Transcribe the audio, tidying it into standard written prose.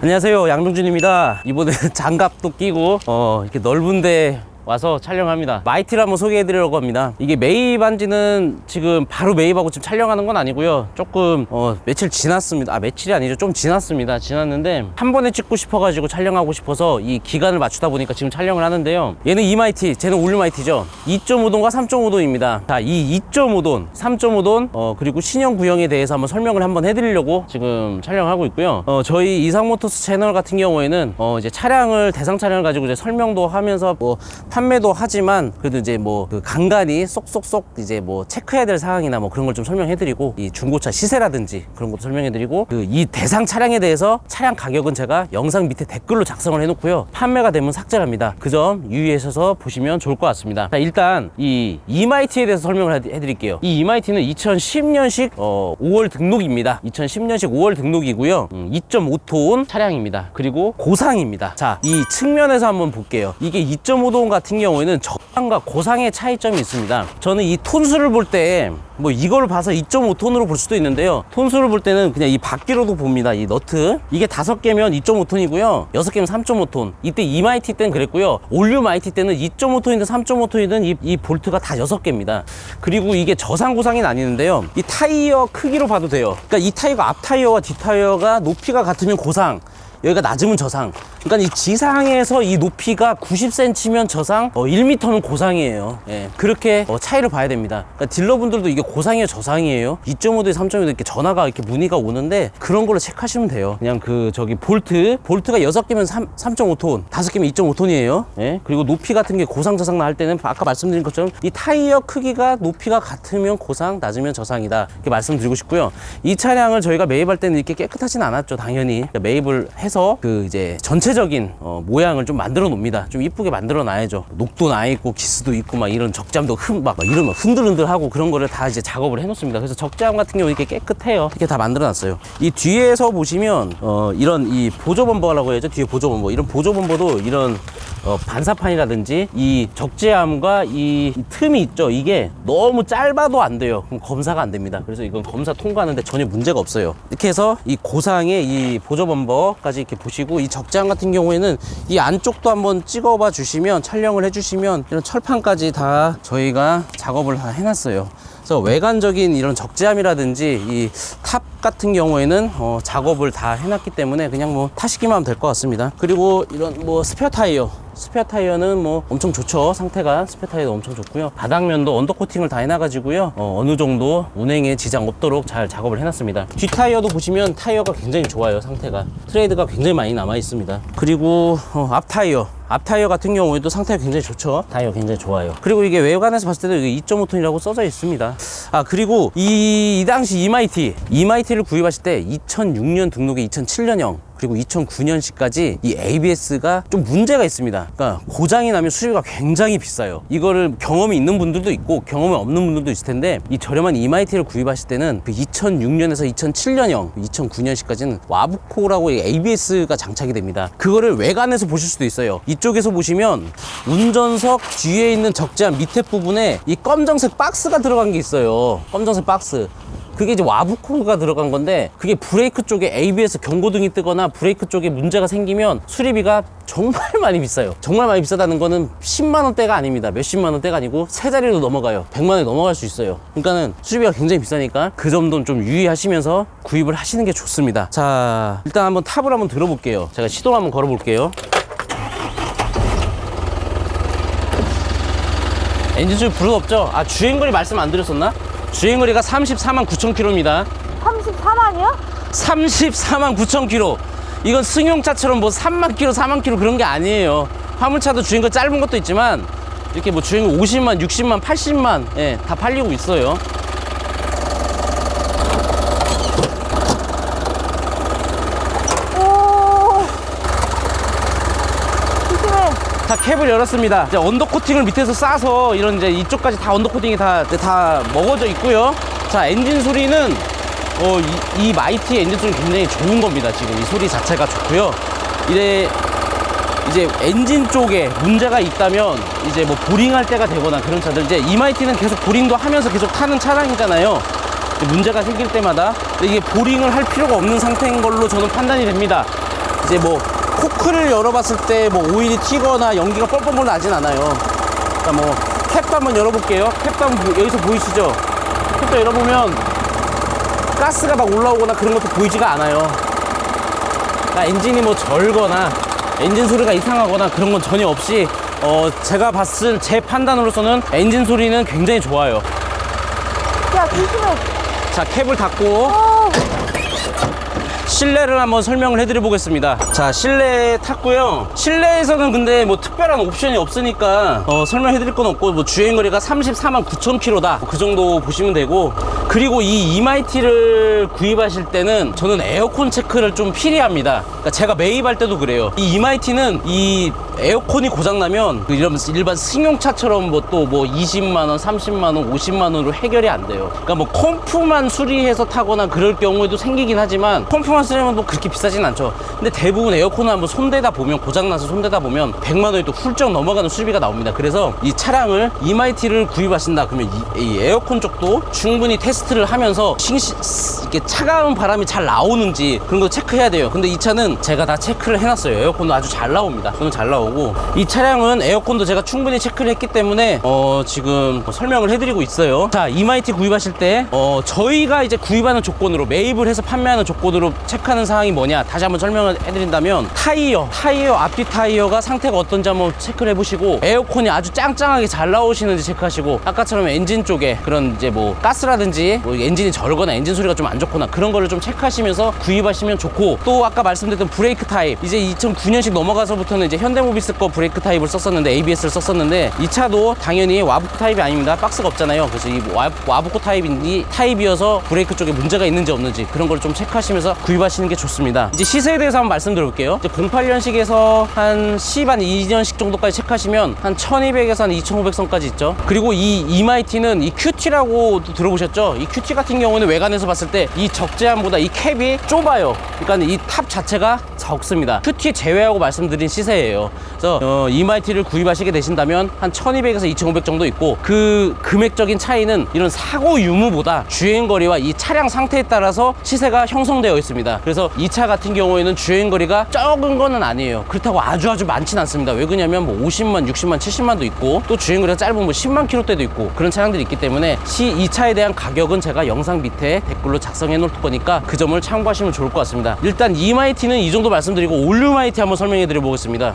안녕하세요, 양동준입니다. 이번에 장갑도 끼고 이렇게 넓은데 와서 촬영합니다. 마이티를 한번 소개해 드리려고 합니다. 이게 매입한 지는 지금 바로 매입하고 지금 촬영하는 건 아니고요, 조금 며칠 지났습니다. 며칠이 아니죠, 좀 지났는데 한 번에 찍고 싶어 가지고 촬영하고 싶어서 이 기간을 맞추다 보니까 지금 촬영을 하는데요. 얘는 이마이티, 쟤는 올류마이티죠. 2.5돈과 3.5돈입니다 자, 이 2.5돈 3.5돈 그리고 신형 구형에 대해서 한번 설명을 한번 해드리려고 지금 촬영하고 있고요. 저희 이상모터스 채널 같은 경우에는 이제 차량을, 대상 차량을 가지고 이제 설명도 하면서 판매도 하지만, 그래도 이제 그 간간히 쏙쏙쏙 이제 체크해야 될 사항이나 그런 걸 좀 설명해드리고, 이 중고차 시세라든지 그런 것도 설명해드리고, 이 대상 차량에 대해서 차량 가격은 제가 영상 밑에 댓글로 작성을 해놓고요, 판매가 되면 삭제를 합니다. 그 점 유의하셔서 보시면 좋을 것 같습니다. 자, 일단 이 이마이티에 대해서 설명을 해드릴게요. 이 이마이티는 2010년식 5월 등록입니다. 2010년식 5월 등록이고요. 2.5톤 차량입니다. 그리고 고상입니다. 자, 이 측면에서 한번 볼게요. 이게 2.5톤 같은 경우에는 저상과 고상의 차이점이 있습니다. 저는 이 톤수를 볼 때 이걸 봐서 2.5톤으로 볼 수도 있는데요, 톤수를 볼 때는 그냥 이 바퀴로도 봅니다. 이 너트, 이게 5개면 2.5톤이고요 6개면 3.5톤. 이때 이마이티 때는 그랬고요, 올류마이티 때는 2.5톤이든 3.5톤이든 이 볼트가 다 6개입니다 그리고 이게 저상 고상이 나뉘는데요, 이 타이어 크기로 봐도 돼요. 그러니까 이 타이어가 앞 타이어와 뒷 타이어가 높이가 같으면 고상, 여기가 낮으면 저상. 그러니까 이 지상에서 이 높이가 90cm면 저상, 1m는 고상이에요. 예, 그렇게 차이를 봐야 됩니다. 그러니까 딜러분들도 이게 고상이에요, 저상이에요, 2.5대 3.5대 이렇게 전화가 이렇게 문의가 오는데 그런 걸로 체크하시면 돼요. 그냥 볼트가 6개면 3.5톤, 5개면 2.5톤이에요. 예, 그리고 높이 같은 게 고상, 저상 나올 때는 아까 말씀드린 것처럼 이 타이어 크기가 높이가 같으면 고상, 낮으면 저상이다, 이렇게 말씀드리고 싶고요. 이 차량을 저희가 매입할 때는 이렇게 깨끗하진 않았죠, 당연히. 그러니까 매입을 해서 이제 전체적인 모양을 좀 만들어 놓습니다. 좀 이쁘게 만들어 놔야죠. 녹도 나 있고 기스도 있고 이런 적잠도 이런 흔들흔들하고 그런 거를 다 이제 작업을 해 놓습니다. 그래서 적잠 같은 경우 이렇게 깨끗해요. 이렇게 다 만들어 놨어요. 이 뒤에서 보시면 이런 이 보조 범버라고 해야죠. 뒤에 보조 범버, 이런 보조 범버도 이런 반사판이라든지 이 적재함과 이 틈이 있죠. 이게 너무 짧아도 안 돼요. 그럼 검사가 안 됩니다. 그래서 이건 검사 통과하는데 전혀 문제가 없어요. 이렇게 해서 이 고상의 이 보조 범버까지 이렇게 보시고, 이 적재함 같은 경우에는 이 안쪽도 한번 찍어봐 주시면, 촬영을 해주시면 이런 철판까지 다 저희가 작업을 다 해놨어요. 그래서 외관적인 이런 적재함이라든지 이 탑 같은 경우에는 작업을 다 해놨기 때문에 그냥 타시기만 하면 될 것 같습니다. 그리고 이런 스페어 타이어는 엄청 좋죠. 상태가 스페어 타이어도 엄청 좋고요. 바닥면도 언더 코팅을 다 해놔가지고요, 어느 정도 운행에 지장 없도록 잘 작업을 해놨습니다. 뒷 타이어도 보시면 타이어가 굉장히 좋아요. 상태가 트레이드가 굉장히 많이 남아 있습니다. 그리고 앞 타이어 같은 경우에도 상태가 굉장히 좋죠. 타이어 굉장히 좋아요. 그리고 이게 외관에서 봤을 때도 이게 2.5톤이라고 써져 있습니다. 그리고 이 당시 이마이티를 구입하실 때 2006년 등록에 2007년형 그리고 2009년식까지 이 ABS가 좀 문제가 있습니다. 그러니까 고장이 나면 수리비가 굉장히 비싸요. 이거를 경험이 있는 분들도 있고 경험이 없는 분들도 있을 텐데, 이 저렴한 이마이티를 구입하실 때는 2006년에서 2007년형 2009년식까지는 와브코라고 ABS가 장착이 됩니다. 그거를 외관에서 보실 수도 있어요. 이쪽에서 보시면 운전석 뒤에 있는 적재함 밑에 부분에 이 검정색 박스가 들어간 게 있어요. 검정색 박스, 그게 이제 와브코가 들어간 건데, 그게 브레이크 쪽에 ABS 경고등이 뜨거나 브레이크 쪽에 문제가 생기면 수리비가 정말 많이 비싸요. 정말 많이 비싸다는 거는 10만원대가 아닙니다. 몇십만원대가 아니고 세 자리로 넘어가요. 100만원이 넘어갈 수 있어요. 그러니까는 수리비가 굉장히 비싸니까 그 점도 좀 유의하시면서 구입을 하시는 게 좋습니다. 자, 일단 한번 탑을 한번 들어볼게요. 제가 시동을 한번 걸어볼게요. 엔진 소리 부르 없죠? 주행거리 말씀 안 드렸었나? 주행거리가 34만 9천 킬로입니다. 34만이요? 34만 9천 킬로. 이건 승용차처럼 3만 킬로, 4만 킬로 그런 게 아니에요. 화물차도 주행거리 짧은 것도 있지만 이렇게 주행거리 50만, 60만, 80만 다 팔리고 있어요. 다 캡을 열었습니다. 이제 언더 코팅을 밑에서 싸서 이런 이제 이쪽까지 다 언더 코팅이 다 먹어져 있고요. 자, 엔진 소리는 이 마이티 엔진 소리 굉장히 좋은 겁니다. 지금 이 소리 자체가 좋고요. 이제 엔진 쪽에 문제가 있다면 이제 보링할 때가 되거나 그런 차들, 이제 이마이티는 계속 보링도 하면서 계속 타는 차량이잖아요. 문제가 생길 때마다. 근데 이게 보링을 할 필요가 없는 상태인 걸로 저는 판단이 됩니다. 이제 뭐 코크를 열어봤을 때 뭐 오일이 튀거나 연기가 뻘뻘 나진 않아요. 그러니까 뭐 캡도 한번 열어볼게요. 캡도 한번 여기서 보이시죠? 캡도 열어보면 가스가 막 올라오거나 그런 것도 보이지가 않아요. 그러니까 엔진이 뭐 절거나 엔진 소리가 이상하거나 그런 건 전혀 없이 제가 봤을 제 판단으로서는 엔진 소리는 굉장히 좋아요. 야, 조심해. 자, 캡을 닫고 실내를 한번 설명을 해드려 보겠습니다. 자, 실내에 탔고요. 실내에서는 근데 뭐 특별한 옵션이 없으니까 설명해 드릴 건 없고, 뭐 주행거리가 34만 9천 킬로다, 그 정도 보시면 되고, 그리고 이 이마이티를 구입하실 때는 저는 에어컨 체크를 좀 필요합니다. 그러니까 제가 매입할 때도 그래요. 이 이마이티는 이 에어컨이 고장나면 이런 일반 승용차처럼 뭐 또 뭐 20만원, 30만원, 50만원으로 해결이 안 돼요. 그러니까 뭐 컴프만 수리해서 타거나 그럴 경우에도 생기긴 하지만, 컴프만 수리하면 뭐 그렇게 비싸진 않죠. 근데 대부분 에어컨을 한번 손대다 보면, 고장나서 손대다 보면 100만원이 또 훌쩍 넘어가는 수리비가 나옵니다. 그래서 이 차량을 이마이티를 구입하신다 그러면 이 에어컨 쪽도 충분히 테스트를 하면서 이렇게 차가운 바람이 잘 나오는지 그런 거 체크해야 돼요. 근데 이 차는 제가 다 체크를 해놨어요. 에어컨도 아주 잘 나옵니다. 저는 잘 나오고, 이 차량은 에어컨도 제가 충분히 체크를 했기 때문에 지금 설명을 해드리고 있어요. 자, 이마이티 구입하실 때 저희가 이제 구입하는 조건으로, 매입을 해서 판매하는 조건으로 체크하는 사항이 뭐냐, 다시 한번 설명을 해드린다면, 타이어 앞뒤 타이어가 상태가 어떤지 한번 체크를 해보시고, 에어컨이 아주 짱짱하게 잘 나오시는지 체크하시고, 아까처럼 엔진 쪽에 그런 이제 뭐 가스라든지 뭐 엔진이 절거나 엔진 소리가 좀 안 좋거나 그런 거를 좀 체크하시면서 구입하시면 좋고, 또 아까 말씀드렸던 브레이크 타입, 이제 2009년식 넘어가서부터는 이제 현대모비스 거 브레이크 타입을 썼었는데, ABS를 썼었는데, 이 차도 당연히 와부코 타입이 아닙니다. 박스가 없잖아요. 그래서 이 와부코 타입이어서 브레이크 쪽에 문제가 있는지 없는지 그런 걸 좀 체크하시면서 구입하시는 게 좋습니다. 이제 시세에 대해서 한번 말씀드려볼게요. 이제 08년식에서 한 12년식 정도까지 체크하시면 한 1200에서 한 2500선까지 있죠. 그리고 이 이마이티는 이 QT라고 들어보셨죠? 이 QT 같은 경우는 외관에서 봤을 때 이 적재함보다 이 캡이 좁아요. 그러니까 이 탑 자체가 적습니다. QT 제외하고 말씀드린 시세예요. 그래서 이마이티를 구입하시게 되신다면 한 1200에서 2500 정도 있고, 그 금액적인 차이는 이런 사고 유무보다 주행거리와 이 차량 상태에 따라서 시세가 형성되어 있습니다. 그래서 이 차 같은 경우에는 주행거리가 적은 거는 아니에요. 그렇다고 아주 많진 않습니다. 왜 그러냐면 뭐 50만, 60만, 70만도 있고, 또 주행거리가 짧은 뭐 10만 킬로대도 있고 그런 차량들이 있기 때문에 이 차에 대한 가격은 제가 영상 밑에 댓글로 작성해 놓을 거니까 그 점을 참고하시면 좋을 것 같습니다. 일단 이마이티는 이 정도 말씀드리고, 올류마이티 한번 설명해 드려 보겠습니다.